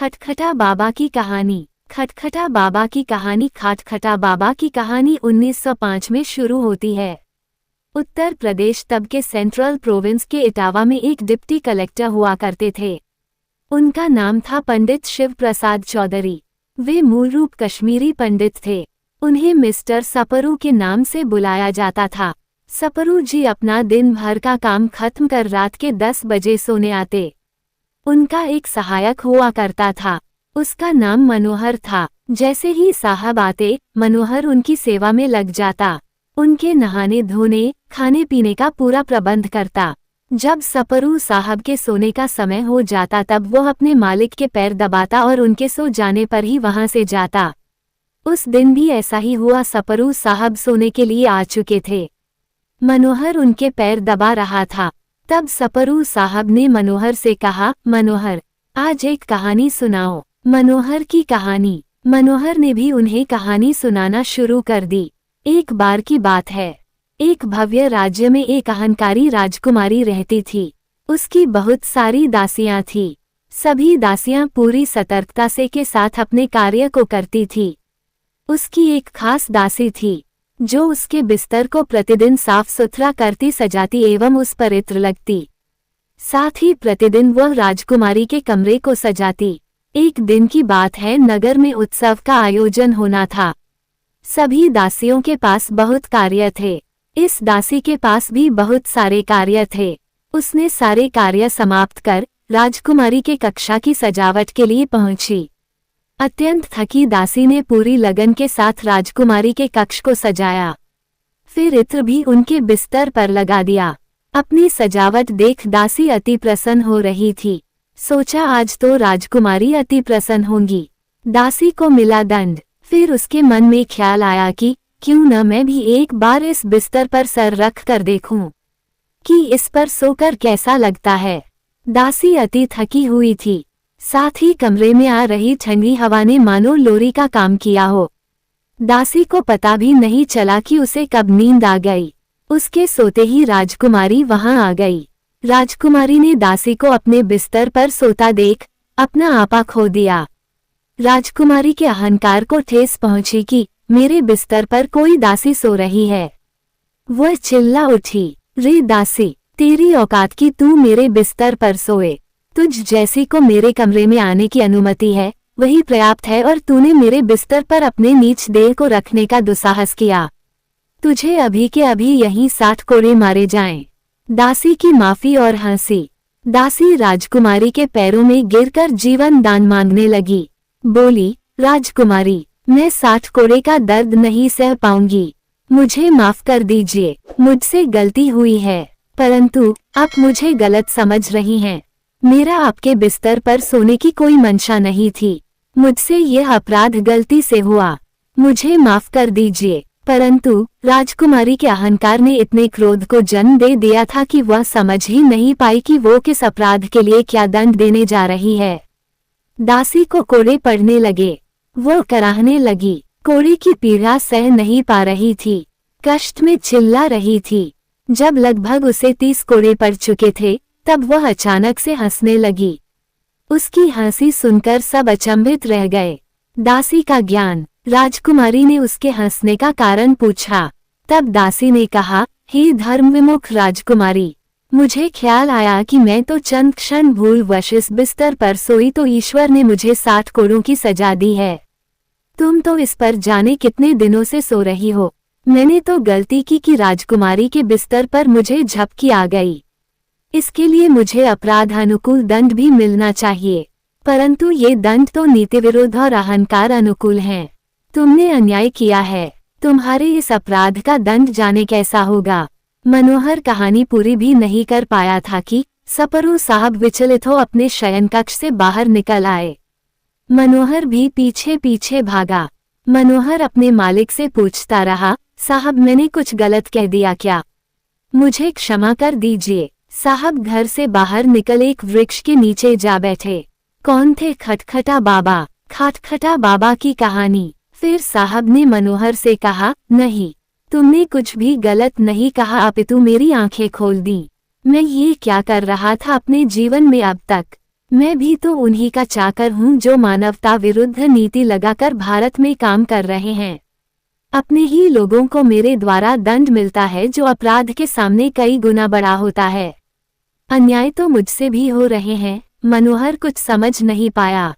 खटखटा बाबा की कहानी। खटखटा बाबा की कहानी। खटखटा बाबा की कहानी 1905 में शुरू होती है। उत्तर प्रदेश तब के सेंट्रल प्रोविंस के इटावा में एक डिप्टी कलेक्टर हुआ करते थे। उनका नाम था पंडित शिव प्रसाद चौधरी। वे मूल रूप कश्मीरी पंडित थे। उन्हें मिस्टर सपरू के नाम से बुलाया जाता था। सपरू जी अपना दिन भर का काम खत्म कर रात के 10 बजे सोने आते। उनका एक सहायक हुआ करता था, उसका नाम मनोहर था। जैसे ही साहब आते, मनोहर उनकी सेवा में लग जाता। उनके नहाने धोने, खाने पीने का पूरा प्रबंध करता। जब सपरू साहब के सोने का समय हो जाता तब वो अपने मालिक के पैर दबाता और उनके सो जाने पर ही वहां से जाता। उस दिन भी ऐसा ही हुआ। सपरू साहब सोने के लिए आ चुके थे। मनोहर उनके पैर दबा रहा था। तब सपरू साहब ने मनोहर से कहा, मनोहर, आज एक कहानी सुनाओ। मनोहर की कहानी। मनोहर ने भी उन्हें कहानी सुनाना शुरू कर दी। एक बार की बात है, एक भव्य राज्य में एक अहंकारी राजकुमारी रहती थी। उसकी बहुत सारी दासियां थीं। सभी दासियां पूरी सतर्कता से के साथ अपने कार्य को करती थी। उसकी एक खास दासी थी जो उसके बिस्तर को प्रतिदिन साफ सुथरा करती, सजाती एवं उस पर इत्र लगती। साथ ही प्रतिदिन वह राजकुमारी के कमरे को सजाती। एक दिन की बात है, नगर में उत्सव का आयोजन होना था। सभी दासियों के पास बहुत कार्य थे। इस दासी के पास भी बहुत सारे कार्य थे। उसने सारे कार्य समाप्त कर राजकुमारी के कक्षा की सजावट के लिए पहुंची। अत्यंत थकी दासी ने पूरी लगन के साथ राजकुमारी के कक्ष को सजाया। फिर इत्र भी उनके बिस्तर पर लगा दिया। अपनी सजावट देख दासी अति प्रसन्न हो रही थी। सोचा आज तो राजकुमारी अति प्रसन्न होंगी। दासी को मिला दंड। फिर उसके मन में ख्याल आया कि क्यों न मैं भी एक बार इस बिस्तर पर सर रख कर देखूं कि इस पर सोकर कैसा लगता है। दासी अति थकी हुई थी। साथ ही कमरे में आ रही ठंडी हवा ने मानो लोरी का काम किया हो। दासी को पता भी नहीं चला कि उसे कब नींद आ गई। उसके सोते ही राजकुमारी वहां आ गई। राजकुमारी ने दासी को अपने बिस्तर पर सोता देख अपना आपा खो दिया। राजकुमारी के अहंकार को ठेस पहुंची कि मेरे बिस्तर पर कोई दासी सो रही है। वह चिल्ला उठी, रे दासी, तेरी औकात की तू मेरे बिस्तर पर सोए। तुझ जैसी को मेरे कमरे में आने की अनुमति है, वही पर्याप्त है, और तूने मेरे बिस्तर पर अपने नीच देह को रखने का दुस्साहस किया। तुझे अभी के अभी यहीं 60 कोड़े मारे जाएं। दासी की माफी और हंसी। दासी राजकुमारी के पैरों में गिरकर जीवन दान मांगने लगी। बोली, राजकुमारी, मैं 60 कोड़े का दर्द नहीं सह पाऊंगी। मुझे माफ कर दीजिए। मुझसे गलती हुई है, परंतु आप मुझे गलत समझ रही हैं। मेरा आपके बिस्तर पर सोने की कोई मंशा नहीं थी। मुझसे यह अपराध गलती से हुआ। मुझे माफ कर दीजिए। परंतु राजकुमारी के अहंकार ने इतने क्रोध को जन्म दे दिया था कि वह समझ ही नहीं पाई कि वो किस अपराध के लिए क्या दंड देने जा रही है। दासी को कोड़े पड़ने लगे। वह कराहने लगी। कोड़े की पीड़ा सह नहीं पा रही थी। कष्ट में चिल्ला रही थी। जब लगभग उसे 30 कोड़े पड़ चुके थे तब वह अचानक से हंसने लगी। उसकी हंसी सुनकर सब अचंभित रह गए। दासी का ज्ञान। राजकुमारी ने उसके हंसने का कारण पूछा। तब दासी ने कहा, हे धर्म विमुख राजकुमारी, मुझे ख्याल आया कि मैं तो चंद क्षण भूलवश इस बिस्तर पर सोई तो ईश्वर ने मुझे 60 कोड़ों की सजा दी है। तुम तो इस पर जाने कितने दिनों से सो रही हो। मैंने तो गलती की कि राजकुमारी के बिस्तर पर मुझे झपकी आ गई। इसके लिए मुझे अपराध अनुकूल दंड भी मिलना चाहिए, परंतु ये दंड तो नीति विरुद्ध और अहंकार अनुकूल हैं। तुमने अन्याय किया है। तुम्हारे इस अपराध का दंड जाने कैसा होगा। मनोहर कहानी पूरी भी नहीं कर पाया था कि सपरू साहब विचलित हो अपने शयन कक्ष से बाहर निकल आए। मनोहर भी पीछे पीछे भागा। मनोहर अपने मालिक से पूछता रहा, साहब, मैंने कुछ गलत कह दिया क्या? मुझे क्षमा कर दीजिए। साहब घर से बाहर निकल एक वृक्ष के नीचे जा बैठे। कौन थे? खटखटा बाबा। खटखटा बाबा की कहानी। फिर साहब ने मनोहर से कहा, नहीं, तुमने कुछ भी गलत नहीं कहा, अपितु मेरी आंखें खोल दी। मैं ये क्या कर रहा था अपने जीवन में अब तक? मैं भी तो उन्हीं का चाकर हूँ जो मानवता विरुद्ध नीति लगाकर भारत में काम कर रहे हैं। अपने ही लोगों को मेरे द्वारा दंड मिलता है जो अपराध के सामने कई गुना बड़ा होता है। अन्याय तो मुझसे भी हो रहे हैं। मनोहर कुछ समझ नहीं पाया,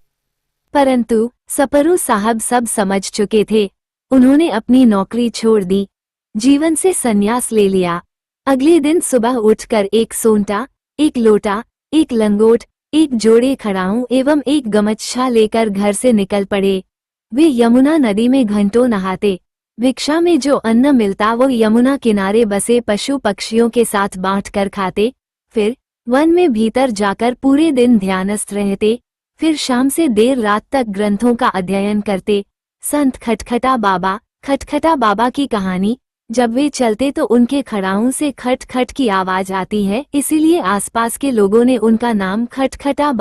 परंतु सपरू साहब सब समझ चुके थे। उन्होंने अपनी नौकरी छोड़ दी, जीवन से संन्यास ले लिया। अगले दिन सुबह उठकर एक सोंटा, एक लोटा, एक लंगोट, एक जोड़े खड़ाऊं एवं एक गमछा लेकर घर से निकल पड़े। वे यमुना नदी में घंटों नहाते। भिक्षा में जो अन्न मिलता वो यमुना किनारे बसे पशु पक्षियों के साथ बांट कर खाते। फिर वन में भीतर जाकर पूरे दिन ध्यानस्थ रहते। फिर शाम से देर रात तक ग्रंथों का अध्ययन करते। संत खटखटा बाबा की कहानी। जब वे चलते तो उनके खड़ाऊं से खट खट की आवाज आती है, इसीलिए आसपास के लोगों ने उनका नाम खटखटा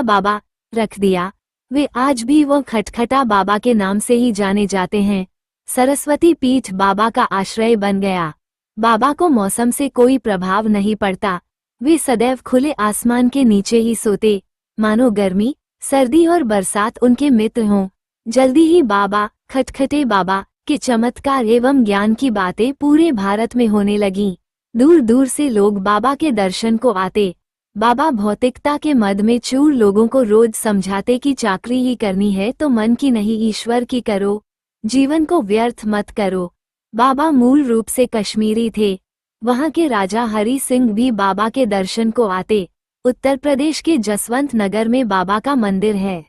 बाबा रख दिया। वे आज भी वो खटखटा बाबा के नाम से ही जाने जाते हैं। सरस्वती पीठ बाबा का आश्रय बन गया। बाबा को मौसम से कोई प्रभाव नहीं पड़ता। वे सदैव खुले आसमान के नीचे ही सोते, मानो गर्मी, सर्दी और बरसात उनके मित्र हों। जल्दी ही बाबा खटखटे बाबा के चमत्कार एवं ज्ञान की बातें पूरे भारत में होने लगीं। दूर दूर से लोग बाबा के दर्शन को आते। बाबा भौतिकता के मद में चूर लोगों को रोज समझाते कि चाकरी ही करनी है तो मन की नहीं ईश्वर की करो, जीवन को व्यर्थ मत करो। बाबा मूल रूप से कश्मीरी थे। वहां के राजा हरि सिंह भी बाबा के दर्शन को आते। उत्तर प्रदेश के जसवंत नगर में बाबा का मंदिर है।